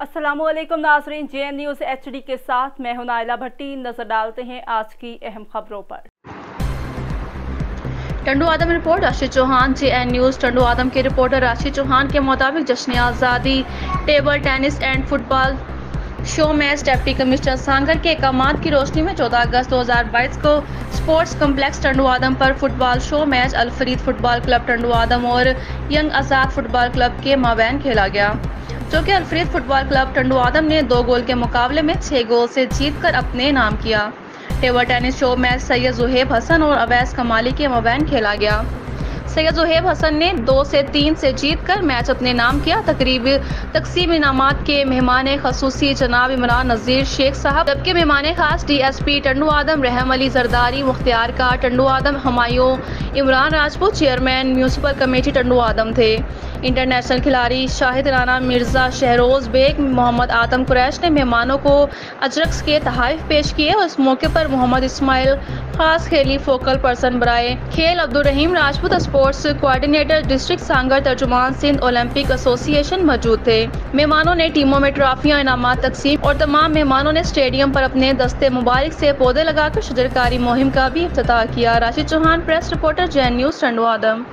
अस्सलामुअलैकुम नाज़रीन, JN news HD के साथ मैं हूं नाइला भट्टी। नजर डालते हैं आज की अहम खबरों पर। Tando Adam report Rashid Chauhan. JN news Tando Adam के रिपोर्टर राशिद चौहान के मुताबिक जश्न आज़ादी table tennis and football show match deputy commissioner Sanghar के अहकामात की रोशनी में 14 अगस्त 2022 को स्पोर्ट्स कम्प्लेक्स टंडू आदम पर फुटबॉल शो मैच अल फरीद फुटबॉल क्लब टंडू आदम और यंग आज़ाद फुटबॉल क्लब के माबैन खेला गया, जो कि अल फरीद फुटबॉल क्लब टंडू आदम ने 2 गोल के मुकाबले में 6 गोल से जीतकर अपने नाम किया। Table tennis show match Syed Zuhaib Hasan और अवैस कमाली के माबैन खेला गया। सैयद ज़ुहैब हसन ने 2 से 3 से जीतकर मैच अपने नाम किया। तकसीम इनामात के मेहमान खसूसी जनाब इमरान नज़ीर शेख साहब, जबकि मेहमान खास DSP टंडू आदम रहम अली जरदारी, मुख्तियार का Tando Adam, Humayun Imran Rajput, chairman municipal committee Tando Adam थे। इंटरनेशनल खिलाड़ी शाहिद राना मिर्जा, शहरोज बेग, मोहम्मद आदम कुरैश ने मेहमानों को अजरक्स के तोहफे पेश किए और इस मौके पर मोहम्मद इस्माइल खास खेली फोकल पर्सन बराए खेल Abdul Rahim Rajput, sports coordinator district Sanghar, तर्जुमान सिंध ओलंपिक एसोसिएशन मौजूद थे। मेहमानों ने टीमों में ट्रॉफियां, इनामात तकसीम और तमाम मेहमानों ने स्टेडियम पर अपने दस्ते मुबारक से पौधे लगाकर शजरकारी मुहिम का भी इफ्तिताह किया। Rashid Chauhan, press reporter, JN news Tando आदम।